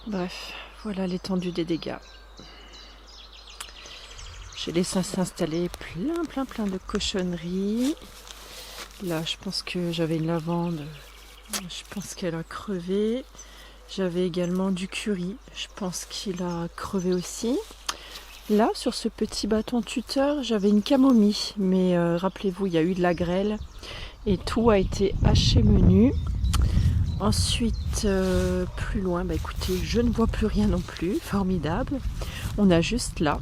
Bref, voilà l'étendue des dégâts. J'ai laissé s'installer plein de cochonneries. Là, je pense que j'avais une lavande. Je pense qu'elle a crevé. J'avais également du curry. Je pense qu'il a crevé aussi. Là, sur ce petit bâton tuteur, j'avais une camomille. Mais rappelez-vous, il y a eu de la grêle. Et tout a été haché menu. Ensuite, plus loin, écoutez, je ne vois plus rien non plus. Formidable. On a juste là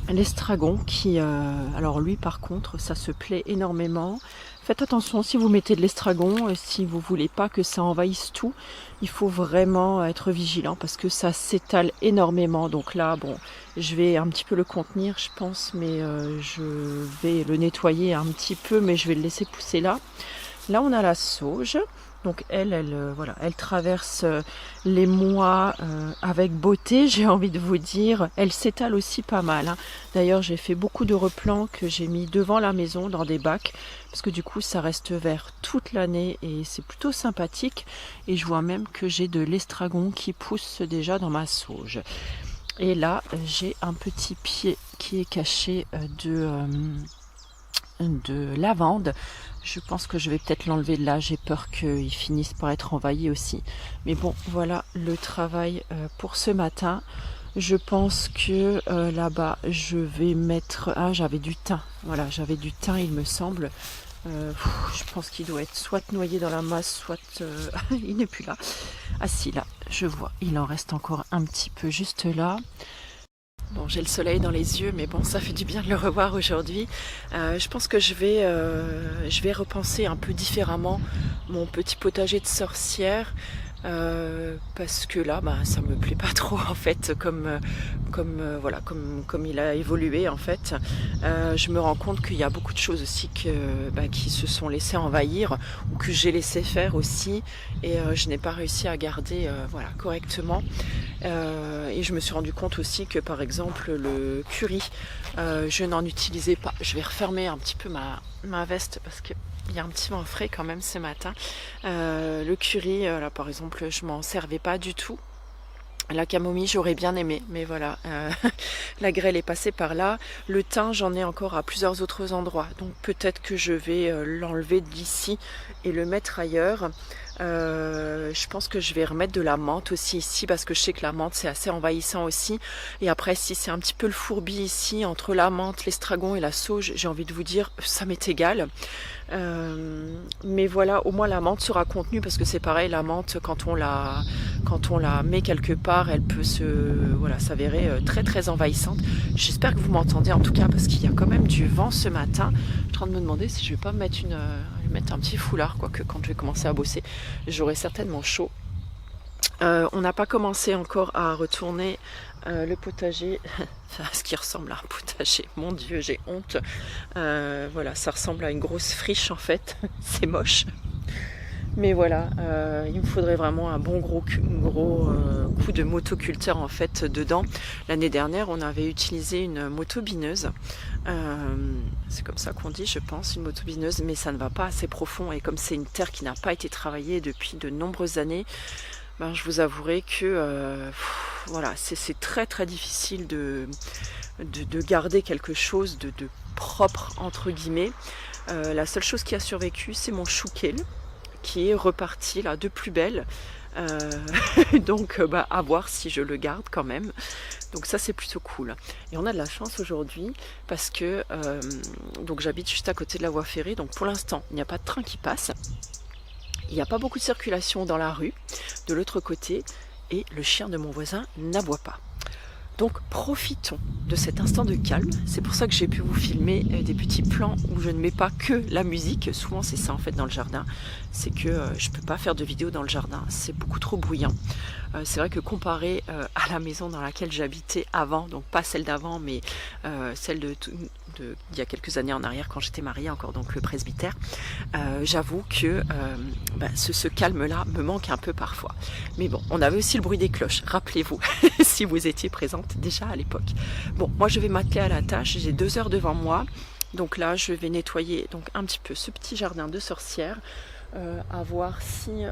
l'estragon qui, alors lui par contre, ça se plaît énormément. Faites attention si vous mettez de l'estragon, si vous voulez pas que ça envahisse tout, il faut vraiment être vigilant parce que ça s'étale énormément. Donc là, bon, je vais un petit peu le contenir, je pense, mais je vais le nettoyer un petit peu, mais je vais le laisser pousser là. Là, on a la sauge. Donc voilà, elle traverse les mois avec beauté, j'ai envie de vous dire. Elle s'étale aussi pas mal, hein. D'ailleurs, j'ai fait beaucoup de replants que j'ai mis devant la maison dans des bacs, parce que du coup, ça reste vert toute l'année et c'est plutôt sympathique. Et je vois même que j'ai de l'estragon qui pousse déjà dans ma sauge. Et là, j'ai un petit pied qui est caché de lavande. Je pense que je vais peut-être l'enlever de là, j'ai peur qu'il finisse par être envahi aussi. Mais bon, voilà le travail pour ce matin. Je pense que là-bas, je vais mettre... Ah, j'avais du thym. Voilà, j'avais du thym, il me semble. Je pense qu'il doit être soit noyé dans la masse, soit... il n'est plus là. Ah si, là, je vois. Il en reste encore un petit peu juste là. Bon, j'ai le soleil dans les yeux, mais bon, ça fait du bien de le revoir aujourd'hui. Je pense que je vais repenser un peu différemment mon petit potager de sorcière. Parce que là, ça me plaît pas trop en fait, comme il a évolué en fait. Je me rends compte qu'il y a beaucoup de choses aussi qui se sont laissées envahir ou que j'ai laissé faire aussi, et je n'ai pas réussi à garder correctement. Et je me suis rendu compte aussi que par exemple le curry, je n'en utilisais pas. Je vais refermer un petit peu ma veste parce que il y a un petit vent frais quand même ce matin. Le curry, là par exemple, je m'en servais pas du tout. La camomille, j'aurais bien aimé, mais voilà, la grêle est passée par là. Le thym, j'en ai encore à plusieurs autres endroits, donc peut-être que je vais l'enlever d'ici et le mettre ailleurs. Je pense que je vais remettre de la menthe aussi ici, parce que je sais que la menthe c'est assez envahissant aussi. Et après, si c'est un petit peu le fourbi ici, entre la menthe, l'estragon et la sauge, j'ai envie de vous dire, ça m'est égal. Mais voilà, au moins la menthe sera contenue, parce que c'est pareil, la menthe quand on la met quelque part, elle peut s'avérer très envahissante. J'espère que vous m'entendez en tout cas, parce qu'il y a quand même du vent ce matin. Je suis en train de me demander si je vais pas me mettre un petit foulard, quoique quand je vais commencer à bosser, j'aurai certainement chaud. On n'a pas commencé encore à retourner le potager, ce qui ressemble à un potager, mon Dieu, j'ai honte. Voilà, ça ressemble à une grosse friche en fait, c'est moche. Mais voilà, il me faudrait vraiment un bon gros coup de motoculteur en fait dedans. L'année dernière, on avait utilisé une motobineuse. C'est comme ça qu'on dit, je pense, une motobineuse, mais ça ne va pas assez profond. Et comme c'est une terre qui n'a pas été travaillée depuis de nombreuses années, je vous avouerai que voilà, c'est très difficile de garder quelque chose de propre entre guillemets. La seule chose qui a survécu, c'est mon chouquel, qui est reparti là de plus belle. Donc à voir si je le garde quand même. Donc ça c'est plutôt cool. Et on a de la chance aujourd'hui parce que donc j'habite juste à côté de la voie ferrée. Donc pour l'instant il n'y a pas de train qui passe. Il n'y a pas beaucoup de circulation dans la rue de l'autre côté et le chien de mon voisin n'aboie pas. Donc profitons de cet instant de calme. C'est pour ça que j'ai pu vous filmer des petits plans où je ne mets pas que la musique. Souvent c'est ça en fait dans le jardin. C'est que je ne peux pas faire de vidéo dans le jardin. C'est beaucoup trop bruyant. C'est vrai que comparé à la maison dans laquelle j'habitais avant, donc pas celle d'avant, mais celle il y a quelques années en arrière quand j'étais mariée encore, donc le presbytère, j'avoue que ce calme-là me manque un peu parfois. Mais bon, on avait aussi le bruit des cloches, rappelez-vous, si vous étiez présente déjà à l'époque. Bon, moi je vais m'atteler à la tâche, j'ai 2 heures devant moi. Donc là, je vais nettoyer donc un petit peu ce petit jardin de sorcière. à voir si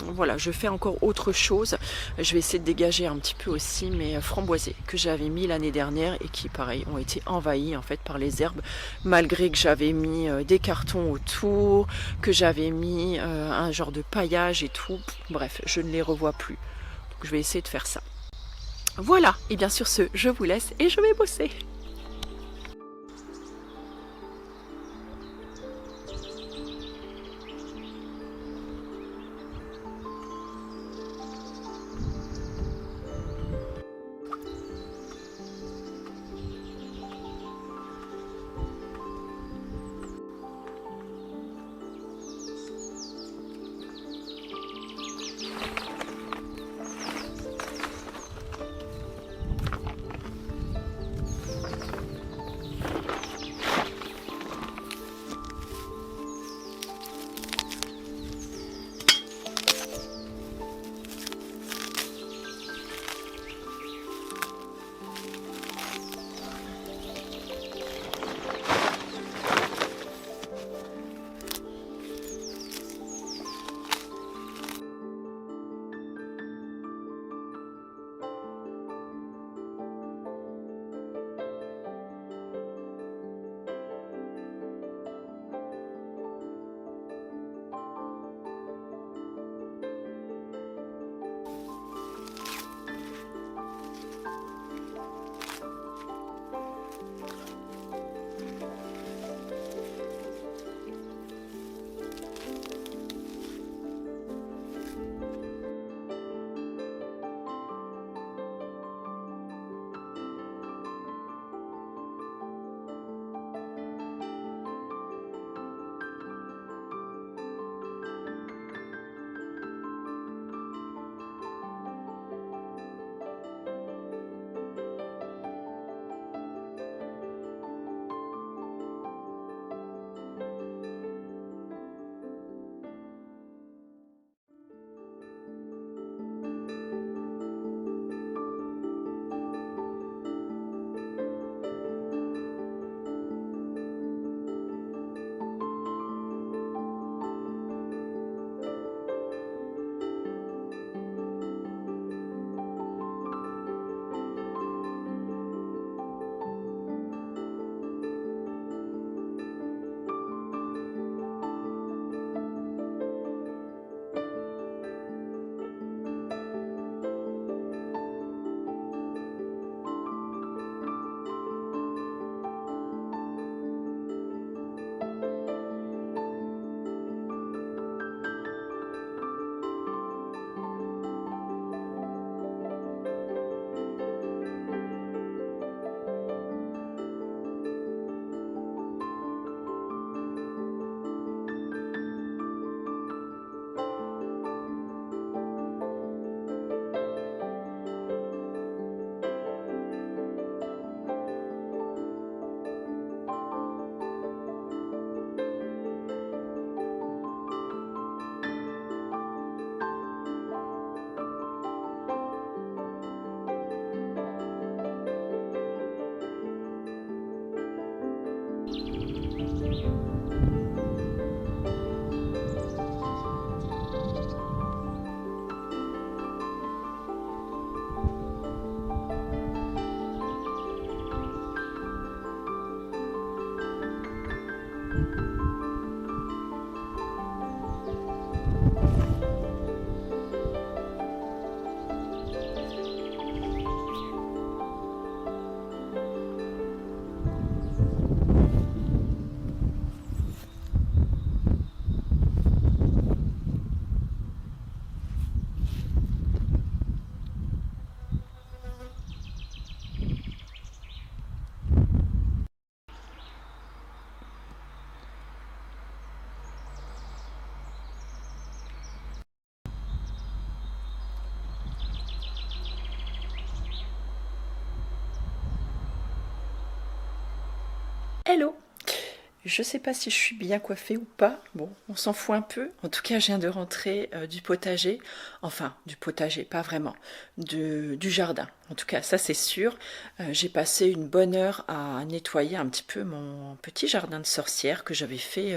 voilà, je fais encore autre chose. Je vais essayer de dégager un petit peu aussi mes framboisiers que j'avais mis l'année dernière et qui pareil ont été envahis en fait par les herbes, malgré que j'avais mis des cartons autour, que j'avais mis un genre de paillage et tout. Bref, je ne les revois plus. Donc je vais essayer de faire ça. Voilà, et bien sur ce, je vous laisse et je vais bosser. Hello! Je sais pas si je suis bien coiffée ou pas, bon, on s'en fout un peu. En tout cas, je viens de rentrer du potager, enfin, du potager, pas vraiment, du jardin. En tout cas, ça c'est sûr. J'ai passé une bonne heure à nettoyer un petit peu mon petit jardin de sorcière que j'avais fait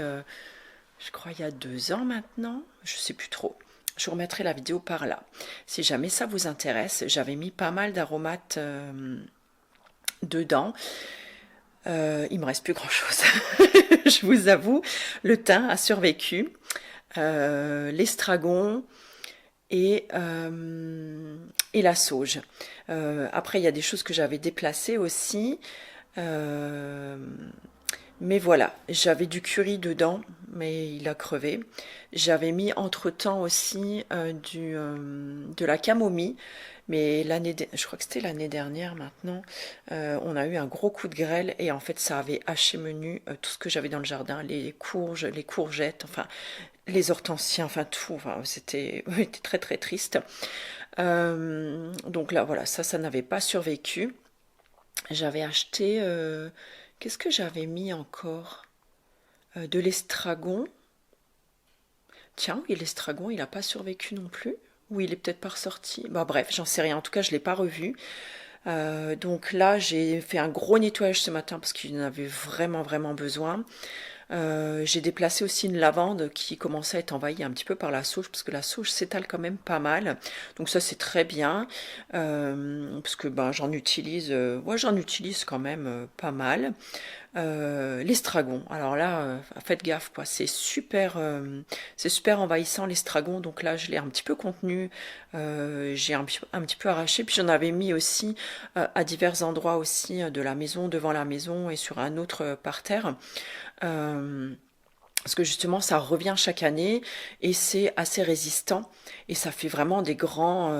je crois il y a 2 ans maintenant, je sais plus trop. Je vous remettrai la vidéo par là. Si jamais ça vous intéresse, j'avais mis pas mal d'aromates dedans. Il me reste plus grand chose. Je vous avoue, le thym a survécu. L'estragon et la sauge. Après, il y a des choses que j'avais déplacées aussi. Mais voilà, j'avais du curry dedans, mais il a crevé. J'avais mis entre-temps aussi de la camomille, mais je crois que c'était l'année dernière maintenant, on a eu un gros coup de grêle et en fait ça avait haché menu tout ce que j'avais dans le jardin, les courges, les courgettes, enfin les hortensias, enfin tout, enfin, c'était très très triste. Donc là voilà, ça n'avait pas survécu. J'avais acheté, qu'est-ce que j'avais mis encore? De l'estragon. Tiens, et l'estragon, il n'a pas survécu non plus. Ou il est peut-être pas ressorti. Bah bref, j'en sais rien. En tout cas, je ne l'ai pas revu. Donc là, j'ai fait un gros nettoyage ce matin parce qu'il en avait vraiment, vraiment besoin. J'ai déplacé aussi une lavande qui commençait à être envahie un petit peu par la sauge, parce que la sauge s'étale quand même pas mal. Donc ça c'est très bien, parce que ben, j'en utilise quand même pas mal. L'estragon, alors là, faites gaffe, quoi. C'est super envahissant l'estragon, donc là je l'ai un petit peu contenu, j'ai un petit peu arraché, puis j'en avais mis aussi à divers endroits aussi de la maison, devant la maison et sur un autre parterre. Parce que justement ça revient chaque année et c'est assez résistant et ça fait vraiment des grands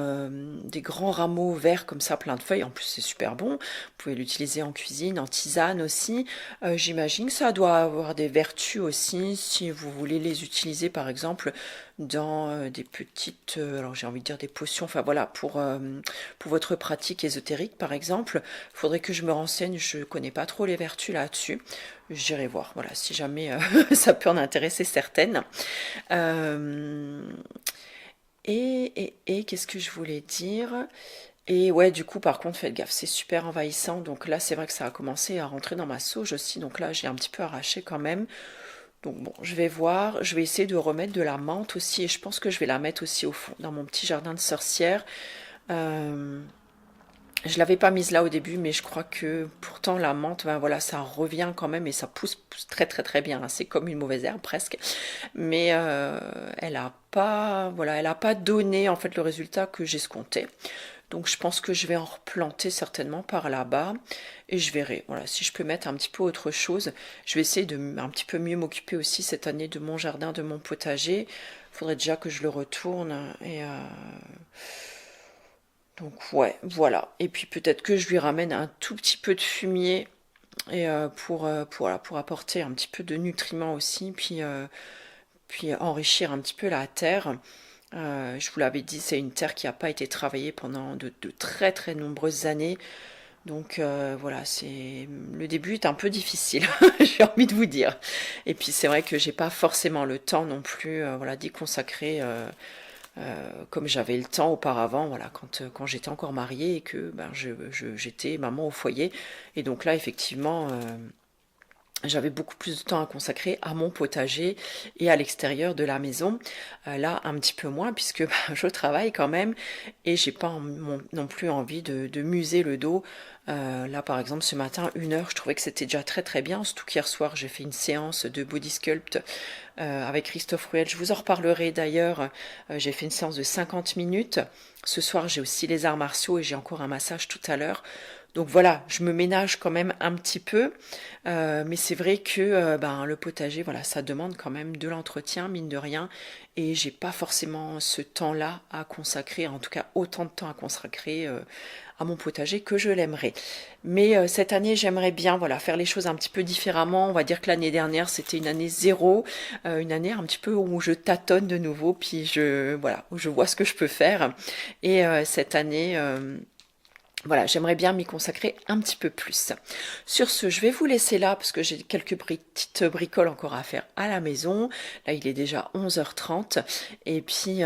rameaux verts comme ça, plein de feuilles. En plus c'est super bon, vous pouvez l'utiliser en cuisine, en tisane aussi. J'imagine que ça doit avoir des vertus aussi si vous voulez les utiliser par exemple dans des petites, alors j'ai envie de dire des potions, enfin voilà, pour votre pratique ésotérique par exemple. Il faudrait que je me renseigne, je connais pas trop les vertus là-dessus. J'irai voir, voilà, si jamais ça peut en intéresser certaines. Et qu'est-ce que je voulais dire? Et ouais, du coup, par contre, faites gaffe, c'est super envahissant. Donc là, c'est vrai que ça a commencé à rentrer dans ma sauge aussi. Donc là, j'ai un petit peu arraché quand même. Donc bon, je vais voir. Je vais essayer de remettre de la menthe aussi. Et je pense que je vais la mettre aussi au fond, dans mon petit jardin de sorcière. Je l'avais pas mise là au début, mais je crois que pourtant la menthe, ben voilà, ça revient quand même et ça pousse très très très bien. C'est comme une mauvaise herbe presque, mais elle a pas, voilà, elle a pas donné en fait le résultat que j'escomptais. Donc je pense que je vais en replanter certainement par là-bas et je verrai. Voilà, si je peux mettre un petit peu autre chose, je vais essayer de un petit peu mieux m'occuper aussi cette année de mon jardin, de mon potager. Il faudrait déjà que je le retourne et donc ouais, voilà. Et puis peut-être que je lui ramène un tout petit peu de fumier et voilà, pour apporter un petit peu de nutriments aussi, puis enrichir un petit peu la terre. Je vous l'avais dit, c'est une terre qui n'a pas été travaillée pendant de très très nombreuses années. Donc voilà, le début est un peu difficile, j'ai envie de vous dire. Et puis c'est vrai que j'ai pas forcément le temps non plus, voilà, d'y consacrer. Comme j'avais le temps auparavant, voilà, quand j'étais encore mariée et que ben, j'étais maman au foyer. Et donc là, effectivement, j'avais beaucoup plus de temps à consacrer à mon potager et à l'extérieur de la maison. Là, un petit peu moins, puisque ben, je travaille quand même et j'ai pas non plus envie de muser le dos. Là, par exemple, ce matin, 1 heure, je trouvais que c'était déjà très très bien. Surtout qu'hier soir, j'ai fait une séance de body sculpt avec Christophe Ruel. Je vous en reparlerai d'ailleurs. J'ai fait une séance de 50 minutes. Ce soir, j'ai aussi les arts martiaux et j'ai encore un massage tout à l'heure. Donc voilà, je me ménage quand même un petit peu, mais c'est vrai que ben, le potager, voilà, ça demande quand même de l'entretien, mine de rien, et j'ai pas forcément ce temps-là à consacrer, en tout cas autant de temps à consacrer à mon potager que je l'aimerais. Mais cette année, j'aimerais bien, voilà, faire les choses un petit peu différemment. On va dire que l'année dernière, c'était une année zéro, une année un petit peu où je tâtonne de nouveau, puis voilà, où je vois ce que je peux faire. Et cette année voilà, j'aimerais bien m'y consacrer un petit peu plus. Sur ce, je vais vous laisser là parce que j'ai quelques petites bricoles encore à faire à la maison. Là, il est déjà 11h30 et puis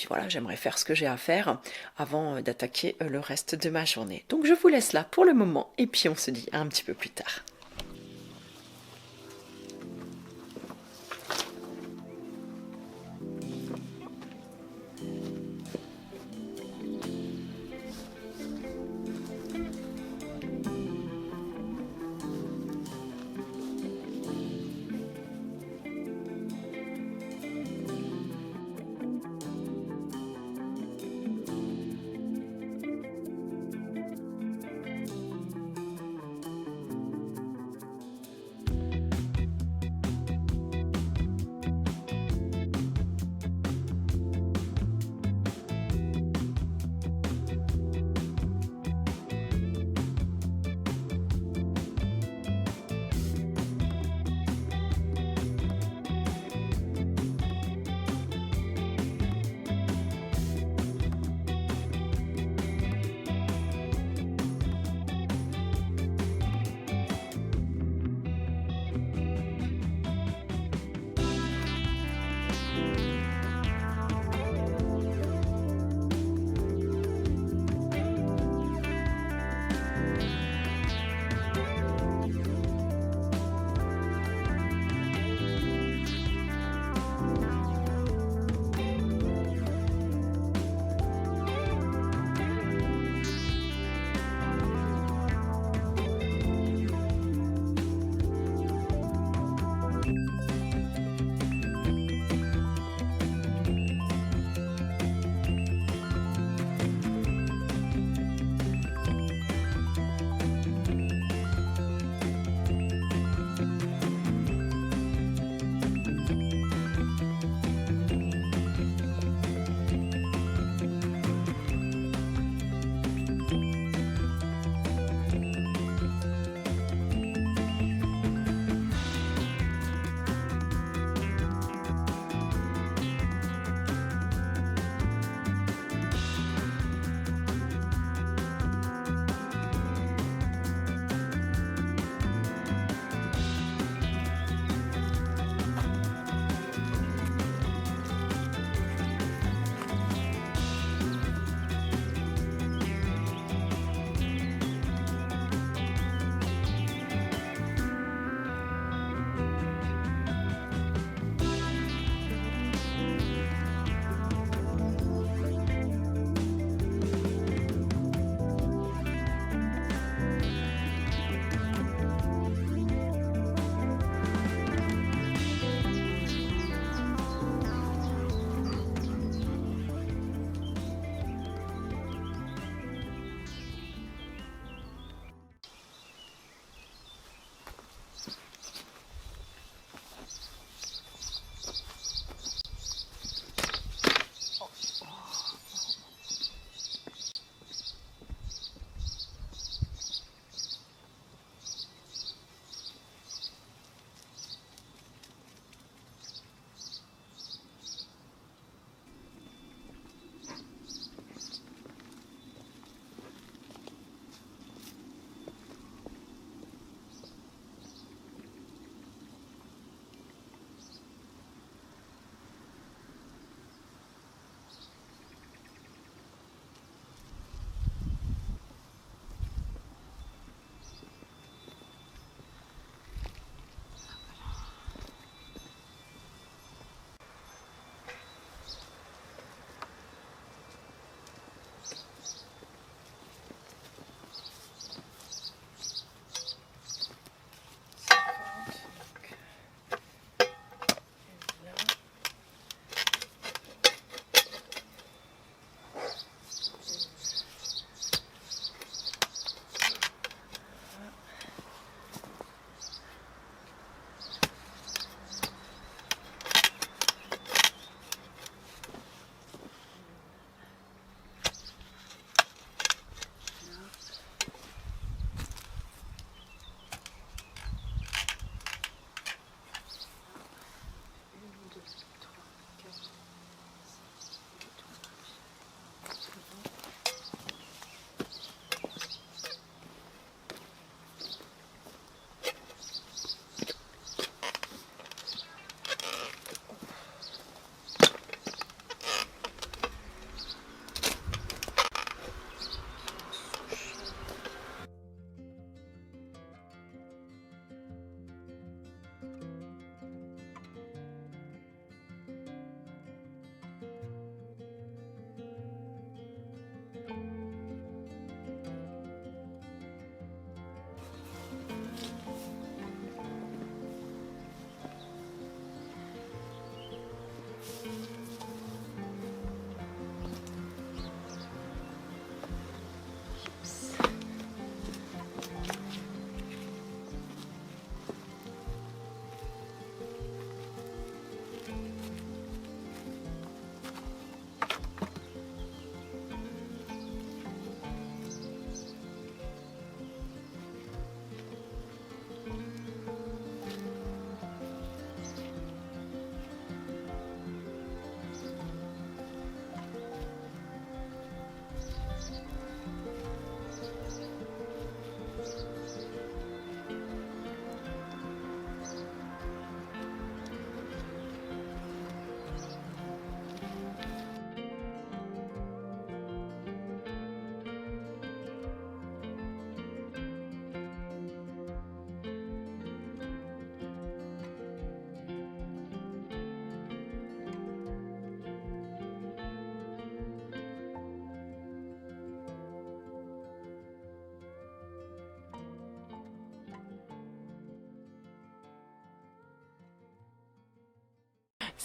voilà, j'aimerais faire ce que j'ai à faire avant d'attaquer le reste de ma journée. Donc je vous laisse là pour le moment et puis on se dit un petit peu plus tard.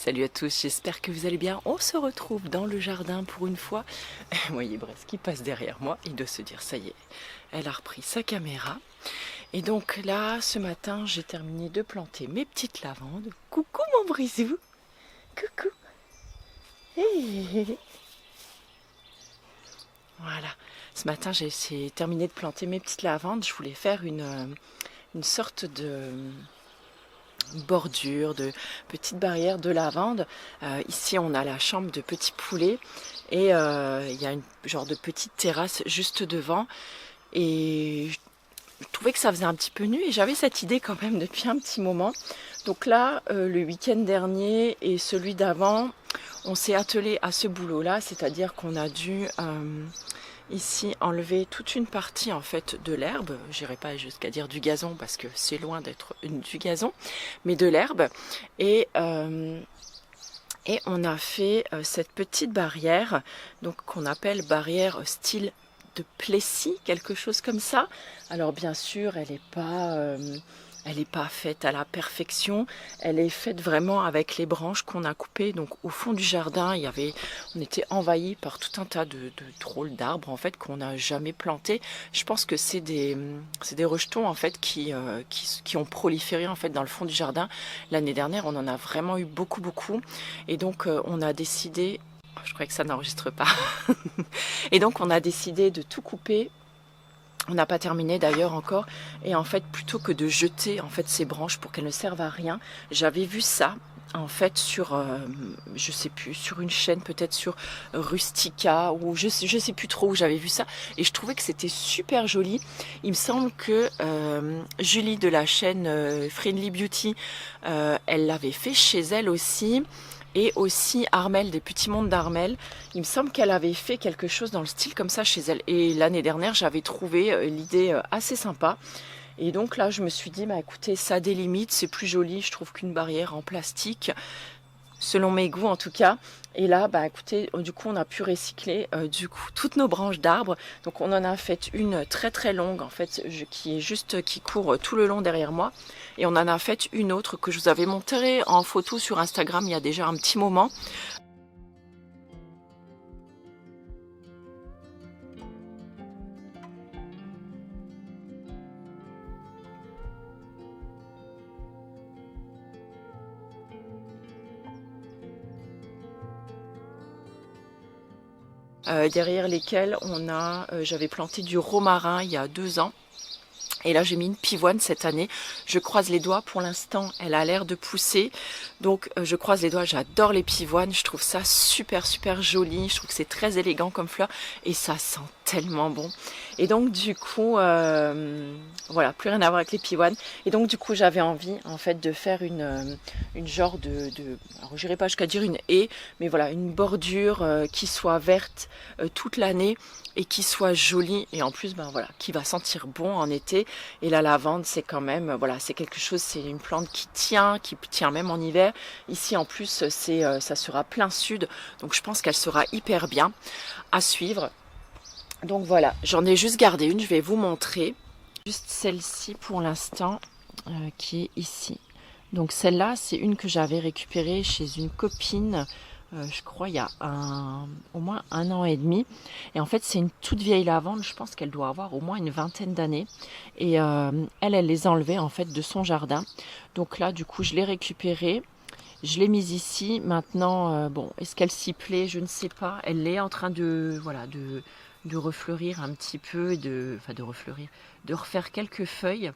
Salut à tous, j'espère que vous allez bien. On se retrouve dans le jardin pour une fois. Vous voyez Brest qui passe derrière moi. Il doit se dire, ça y est, elle a repris sa caméra. Et donc là, ce matin, j'ai terminé de planter mes petites lavandes. Coucou mon brisou. Coucou. Hey. Voilà. Ce matin, j'ai terminé de planter mes petites lavandes. Je voulais faire une sorte de bordure, de petite barrière de lavande. Ici, on a la chambre de petits poulets et il y a une genre de petite terrasse juste devant. Et je trouvais que ça faisait un petit peu nu et j'avais cette idée quand même depuis un petit moment. Donc là, le week-end dernier et celui d'avant, on s'est attelé à ce boulot-là, c'est-à-dire qu'on a dû ici enlever toute une partie en fait de l'herbe. J'irai pas jusqu'à dire du gazon parce que c'est loin d'être du gazon, mais de l'herbe. Et on a fait cette petite barrière, donc qu'on appelle barrière style de Plessis, quelque chose comme ça. Alors bien sûr, elle n'est pas faite à la perfection, elle est faite vraiment avec les branches qu'on a coupées. Donc au fond du jardin, on était envahi par tout un tas de drôles d'arbres en fait qu'on n'a jamais plantés. Je pense que c'est des rejetons en fait qui ont proliféré en fait dans le fond du jardin. L'année dernière, on en a vraiment eu beaucoup. Et donc on a décidé, je croyais que ça n'enregistre pas, et donc on a décidé de tout couper. On n'a pas terminé d'ailleurs encore, et en fait plutôt que de jeter en fait ces branches pour qu'elles ne servent à rien, j'avais vu ça en fait sur je sais plus, sur une chaîne, peut-être sur Rustica, ou je sais plus trop où j'avais vu ça, et je trouvais que c'était super joli. Il me semble que Julie de la chaîne Friendly Beauty, elle l'avait fait chez elle aussi. Et aussi Armelle, des petits mondes d'Armelle. Il me semble qu'elle avait fait quelque chose dans le style comme ça chez elle. Et l'année dernière, j'avais trouvé l'idée assez sympa. Et donc là, je me suis dit, bah écoutez, ça délimite, c'est plus joli, je trouve, qu'une barrière en plastique, selon mes goûts en tout cas. Et là, bah écoutez, du coup, on a pu recycler toutes nos branches d'arbres. Donc on en a fait une très longue en fait, qui court tout le long derrière moi. Et on en a fait une autre que je vous avais montrée en photo sur Instagram il y a déjà un petit moment. Derrière lesquels j'avais planté du romarin il y a 2 ans. Et là, j'ai mis une pivoine cette année. Je croise les doigts. Pour l'instant, elle a l'air de pousser. Donc, je croise les doigts. J'adore les pivoines. Je trouve ça super joli. Je trouve que c'est très élégant comme fleur. Et ça sent tellement bon. Et donc, du coup, voilà, plus rien à voir avec les pivoines. Et donc, du coup, j'avais envie, en fait, de faire une genre alors, j'irai pas jusqu'à dire une haie, mais voilà, une bordure qui soit verte toute l'année et qui soit jolie, et en plus ben voilà, qui va sentir bon en été. Et la lavande, c'est quand même, voilà, c'est quelque chose, c'est une plante qui tient même en hiver. Ici en plus, ça sera plein sud, donc je pense qu'elle sera hyper bien à suivre. Donc voilà, j'en ai juste gardé une, je vais vous montrer. Juste celle-ci pour l'instant, qui est ici. Donc celle-là, c'est une que j'avais récupérée chez une copine, je crois il y a au moins 1 an et demi. Et en fait, c'est une toute vieille lavande, je pense qu'elle doit avoir au moins une 20aine d'années. Et elle les a enlevées en fait de son jardin. Donc là, du coup, je l'ai récupérée. Je l'ai mise ici. Maintenant, bon, est-ce qu'elle s'y plaît? Je ne sais pas. Elle est en train de refleurir un petit peu, de refaire quelques feuilles.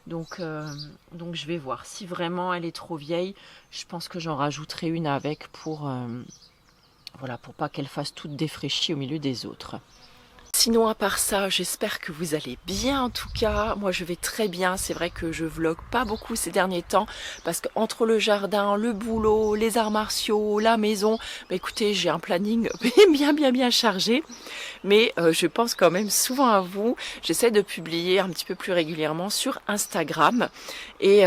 Donc je vais voir. Si vraiment elle est trop vieille, je pense que j'en rajouterai une avec pour pas qu'elle fasse toute défraîchie au milieu des autres. Sinon, à part ça, j'espère que vous allez bien en tout cas. Moi, je vais très bien. C'est vrai que je vlogue pas beaucoup ces derniers temps parce qu'entre le jardin, le boulot, les arts martiaux, la maison, bah, écoutez, j'ai un planning bien chargé. Mais je pense quand même souvent à vous. J'essaie de publier un petit peu plus régulièrement sur Instagram. Et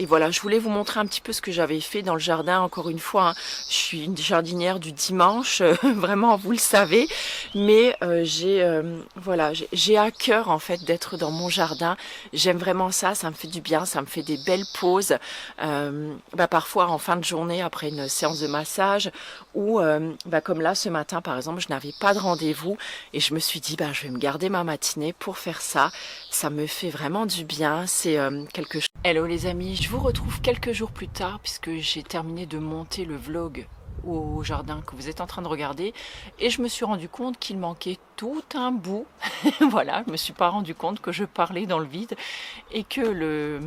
voilà, je voulais vous montrer un petit peu ce que j'avais fait dans le jardin. Encore une fois, hein, je suis une jardinière du dimanche, vraiment, vous le savez. Mais j'ai à cœur en fait d'être dans mon jardin. J'aime vraiment ça, ça me fait du bien, ça me fait des belles pauses. Parfois en fin de journée après une séance de massage ou comme là ce matin par exemple, je n'avais pas de rendez-vous et je me suis dit je vais me garder ma matinée pour faire ça. Ça me fait vraiment du bien, c'est quelque chose. Hello les amis, je vous retrouve quelques jours plus tard puisque j'ai terminé de monter le vlog au jardin que vous êtes en train de regarder et je me suis rendu compte qu'il manquait tout un bout. Voilà, je me suis pas rendu compte que je parlais dans le vide et que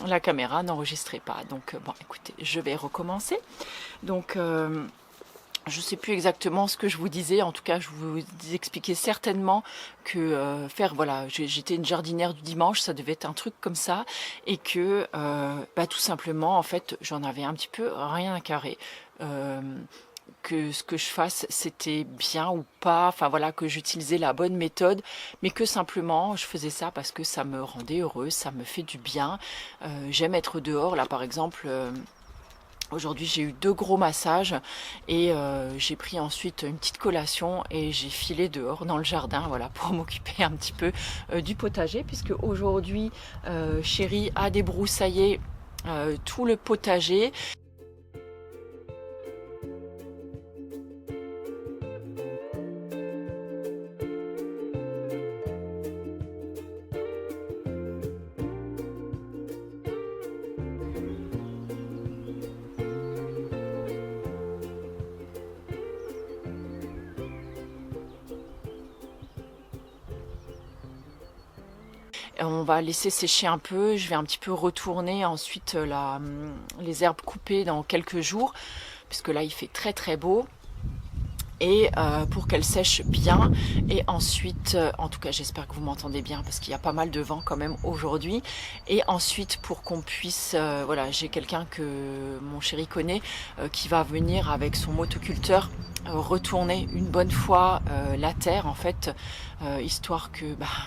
la caméra n'enregistrait pas. Donc bon, écoutez, je vais recommencer. Donc je ne sais plus exactement ce que je vous disais, en tout cas je vous expliquais certainement que j'étais une jardinière du dimanche, ça devait être un truc comme ça, et que tout simplement en fait j'en avais un petit peu rien à carrer. Que ce que je fasse c'était bien ou pas, enfin voilà, que j'utilisais la bonne méthode, mais que simplement je faisais ça parce que ça me rendait heureuse, ça me fait du bien. J'aime être dehors, là par exemple. Aujourd'hui j'ai eu 2 gros massages et j'ai pris ensuite une petite collation et j'ai filé dehors dans le jardin, voilà, pour m'occuper un petit peu du potager, puisque aujourd'hui chérie a débroussaillé tout le potager. On va laisser sécher un peu, je vais un petit peu retourner ensuite les herbes coupées dans quelques jours, puisque là il fait très très beau. Et pour qu'elles sèchent bien, et ensuite, en tout cas j'espère que vous m'entendez bien parce qu'il y a pas mal de vent quand même aujourd'hui, et ensuite pour qu'on puisse, voilà, j'ai quelqu'un que mon chéri connaît qui va venir avec son motoculteur retourner une bonne fois la terre en fait, histoire que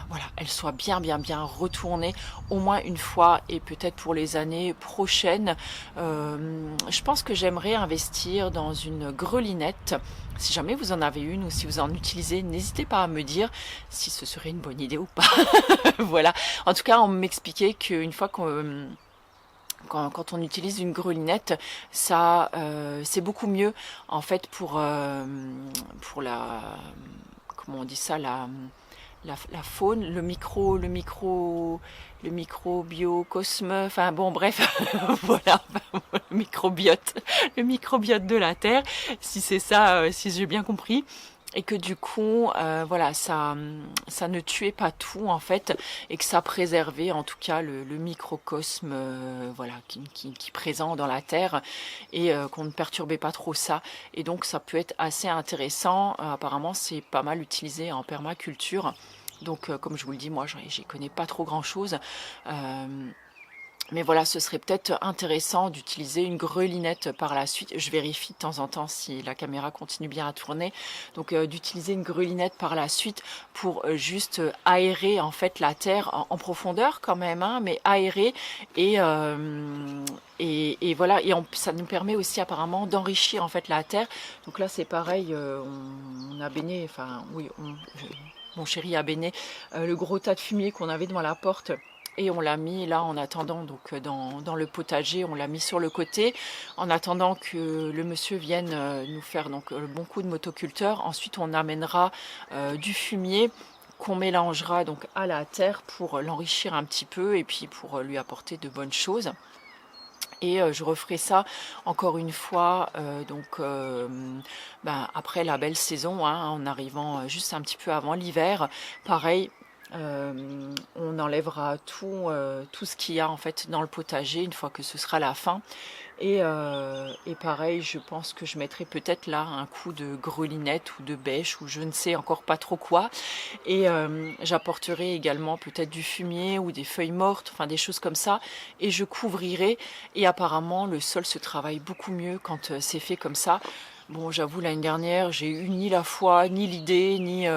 voilà, elle soit bien retournée au moins une fois, et peut-être pour les années prochaines. Je pense que j'aimerais investir dans une grelinette. Si jamais vous en avez une ou si vous en utilisez, n'hésitez pas à me dire si ce serait une bonne idée ou pas. Voilà, en tout cas on m'expliquait qu'une fois qu'on quand on utilise une grelinette, ça c'est beaucoup mieux en fait pour la, comment on dit ça, la faune, le microbiocosme, enfin bon bref, voilà, le microbiote de la terre, si c'est ça, si j'ai bien compris. Et que du coup, voilà, ça ne tuait pas tout en fait, et que ça préservait en tout cas le microcosme, voilà, qui est présent dans la terre, et qu'on ne perturbait pas trop ça. Et donc ça peut être assez intéressant. Apparemment, c'est pas mal utilisé en permaculture. Donc comme je vous le dis, moi j'y connais pas trop grand chose. Mais voilà, ce serait peut-être intéressant d'utiliser une grelinette par la suite. Je vérifie de temps en temps si la caméra continue bien à tourner. Donc d'utiliser une grelinette par la suite pour juste aérer en fait la terre en profondeur quand même, hein, mais aérer, et voilà, et ça nous permet aussi apparemment d'enrichir en fait la terre. Donc là c'est pareil, on a baigné, enfin oui, mon chéri a baigné le gros tas de fumier qu'on avait devant la porte. Et on l'a mis là en attendant, donc dans le potager, on l'a mis sur le côté, en attendant que le monsieur vienne nous faire donc le bon coup de motoculteur. Ensuite on amènera du fumier qu'on mélangera donc à la terre pour l'enrichir un petit peu et puis pour lui apporter de bonnes choses. Et je referai ça encore une fois après la belle saison, hein, en arrivant juste un petit peu avant l'hiver. Pareil, on enlèvera tout ce qu'il y a en fait dans le potager une fois que ce sera la fin. Et pareil, je pense que je mettrai peut-être là un coup de grelinette ou de bêche ou je ne sais encore pas trop quoi. Et j'apporterai également peut-être du fumier ou des feuilles mortes, enfin des choses comme ça. Et je couvrirai. Et apparemment, le sol se travaille beaucoup mieux quand c'est fait comme ça. Bon, j'avoue, l'année dernière, j'ai eu ni la foi, ni l'idée, ni...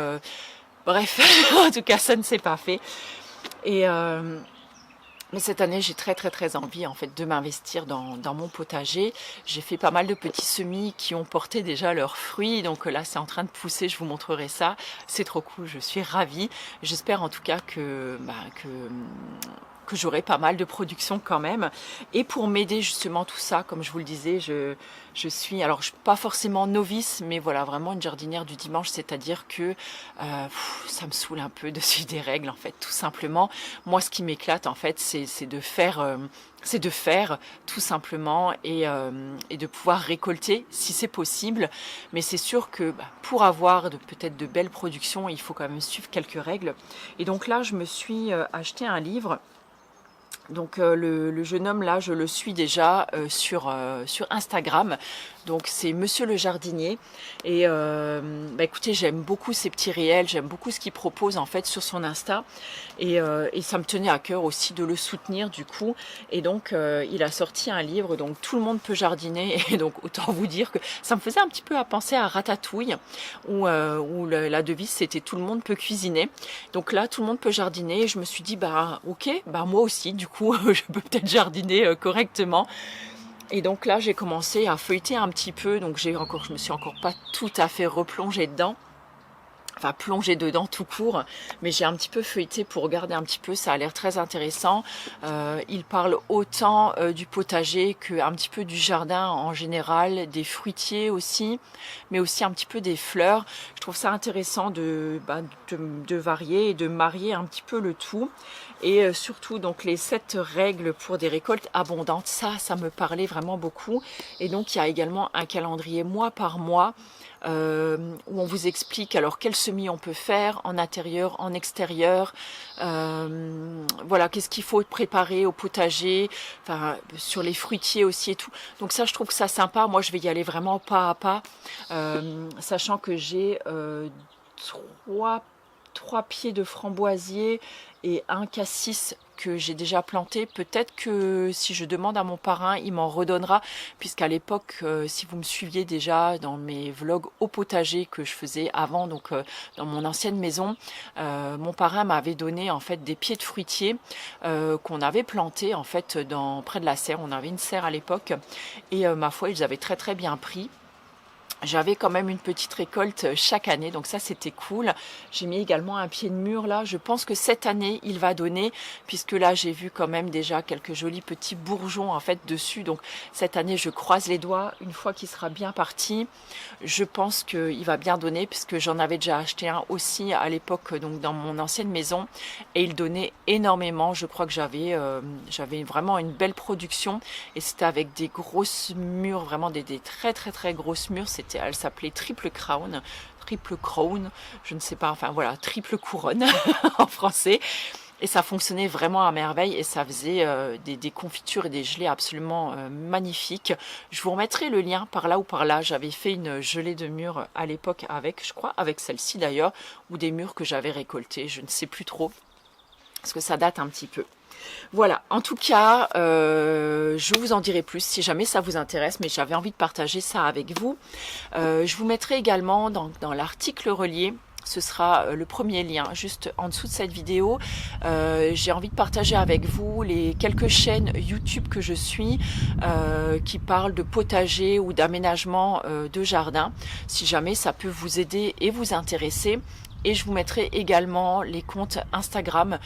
Bref, en tout cas, ça ne s'est pas fait. Et Mais cette année, j'ai très envie en fait de m'investir dans mon potager. J'ai fait pas mal de petits semis qui ont porté déjà leurs fruits. Donc là, c'est en train de pousser. Je vous montrerai ça. C'est trop cool. Je suis ravie. J'espère en tout cas que j'aurai pas mal de production quand même. Et pour m'aider justement tout ça, comme je vous le disais, je suis, alors je suis pas forcément novice, mais voilà, vraiment une jardinière du dimanche, c'est-à-dire que ça me saoule un peu de suivre des règles en fait, tout simplement. Moi, ce qui m'éclate en fait, c'est de faire... c'est de faire tout simplement et de pouvoir récolter si c'est possible. Mais c'est sûr que pour avoir peut-être de belles productions, il faut quand même suivre quelques règles. Et donc là, je me suis acheté un livre. Donc le jeune homme là, je le suis déjà sur Instagram. Donc c'est Monsieur le Jardinier. Et écoutez, j'aime beaucoup ses petits réels, j'aime beaucoup ce qu'il propose en fait sur son Insta. Et ça me tenait à cœur aussi de le soutenir du coup. Et donc il a sorti un livre, donc Tout le monde peut jardiner. Et donc autant vous dire que ça me faisait un petit peu à penser à Ratatouille, où la devise c'était Tout le monde peut cuisiner. Donc là, tout le monde peut jardiner. Et je me suis dit, ok, moi aussi, du coup, je peux peut-être jardiner correctement. Et donc là, j'ai commencé à feuilleter un petit peu. Donc je me suis encore pas tout à fait replongée dedans. Enfin, plonger dedans tout court, mais j'ai un petit peu feuilleté pour regarder un petit peu, ça a l'air très intéressant. Il parle autant du potager qu'un petit peu du jardin en général, des fruitiers aussi, mais aussi un petit peu des fleurs. Je trouve ça intéressant de varier et de marier un petit peu le tout. Et surtout donc les 7 règles pour des récoltes abondantes, ça me parlait vraiment beaucoup. Et donc il y a également un calendrier mois par mois, où on vous explique alors quel semis on peut faire en intérieur, en extérieur, voilà, qu'est-ce qu'il faut préparer au potager, enfin sur les fruitiers aussi et tout. Donc ça, je trouve que ça sympa. Moi, je vais y aller vraiment pas à pas, sachant que j'ai 3 pieds de framboisier et un cassis que j'ai déjà planté. Peut-être que si je demande à mon parrain, il m'en redonnera, puisqu'à l'époque, si vous me suiviez déjà dans mes vlogs au potager que je faisais avant, donc dans mon ancienne maison, mon parrain m'avait donné en fait des pieds de fruitiers qu'on avait plantés en fait près de la serre. On avait une serre à l'époque et ma foi, ils avaient très bien pris. J'avais quand même une petite récolte chaque année, donc ça c'était cool. J'ai mis également un pied de mûr là. Je pense que cette année il va donner, puisque là j'ai vu quand même déjà quelques jolis petits bourgeons en fait dessus. Donc cette année je croise les doigts. Une fois qu'il sera bien parti, je pense qu'il va bien donner, puisque j'en avais déjà acheté un aussi à l'époque, donc dans mon ancienne maison, et il donnait énormément. Je crois que j'avais vraiment une belle production, et c'était avec des grosses mûres, vraiment des très grosses mûres. Elle s'appelait Triple Crown, je ne sais pas, enfin voilà, triple couronne en français. Et ça fonctionnait vraiment à merveille, et ça faisait des confitures et des gelées absolument magnifiques. Je vous remettrai le lien par là ou par là. J'avais fait une gelée de mûres à l'époque je crois avec celle-ci d'ailleurs, ou des mûres que j'avais récoltées, je ne sais plus trop, parce que ça date un petit peu. Voilà, en tout cas, je vous en dirai plus si jamais ça vous intéresse, mais j'avais envie de partager ça avec vous. Je vous mettrai également dans l'article relié, ce sera le premier lien juste en dessous de cette vidéo. J'ai envie de partager avec vous les quelques chaînes YouTube que je suis, qui parlent de potager ou d'aménagement de jardin, si jamais ça peut vous aider et vous intéresser. Et je vous mettrai également les comptes Instagram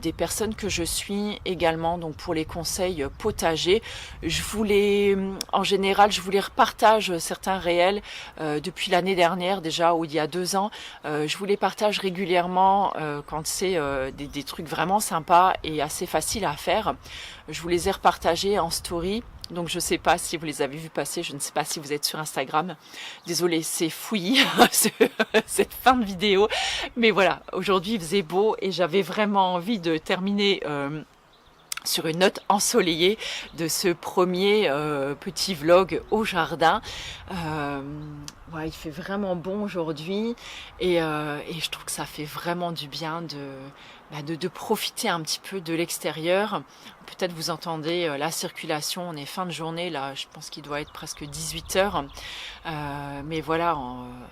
des personnes que je suis également, donc pour les conseils potagers. En général, je vous les repartage certains réels depuis l'année dernière déjà, ou il y a 2 ans. Je vous les partage régulièrement quand c'est des trucs vraiment sympas et assez faciles à faire. Je vous les ai repartagés en story. Donc je ne sais pas si vous les avez vus passer, je ne sais pas si vous êtes sur Instagram. Désolée, c'est fouillis cette fin de vidéo. Mais voilà, aujourd'hui il faisait beau et j'avais vraiment envie de terminer sur une note ensoleillée de ce premier petit vlog au jardin. Ouais, il fait vraiment bon aujourd'hui et je trouve que ça fait vraiment du bien de profiter un petit peu de l'extérieur. Peut-être vous entendez la circulation, on est fin de journée, là je pense qu'il doit être presque 18h. Mais voilà,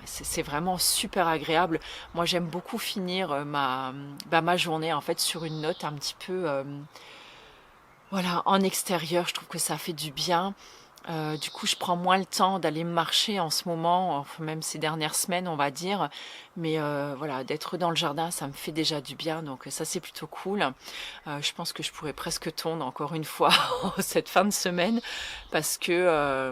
c'est vraiment super agréable. Moi j'aime beaucoup finir ma journée en fait sur une note un petit peu Voilà, en extérieur, je trouve que ça fait du bien. Du coup, je prends moins le temps d'aller marcher en ce moment, enfin, même ces dernières semaines, on va dire. Mais voilà, d'être dans le jardin, ça me fait déjà du bien, donc ça c'est plutôt cool. Je pense que je pourrais presque tondre encore une fois cette fin de semaine, parce que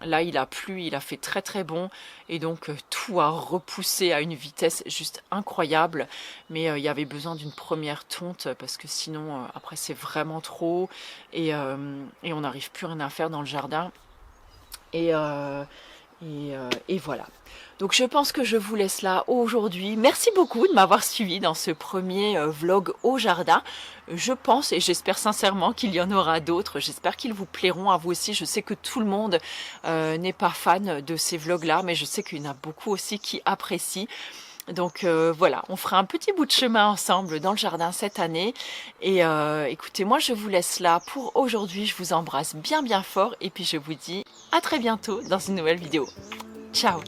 là il a plu, il a fait très très bon, et donc tout a repoussé à une vitesse juste incroyable. Mais il y avait besoin d'une première tonte, parce que sinon après c'est vraiment trop, et on n'arrive plus rien à faire dans le jardin. Et, et voilà. Donc je pense que je vous laisse là aujourd'hui. Merci beaucoup de m'avoir suivi dans ce premier vlog au jardin. Je pense et j'espère sincèrement qu'il y en aura d'autres. J'espère qu'ils vous plairont à vous aussi. Je sais que tout le monde n'est pas fan de ces vlogs-là, mais je sais qu'il y en a beaucoup aussi qui apprécient. Donc voilà, on fera un petit bout de chemin ensemble dans le jardin cette année. Et écoutez, moi je vous laisse là pour aujourd'hui. Je vous embrasse bien bien fort et puis je vous dis à très bientôt dans une nouvelle vidéo. Ciao!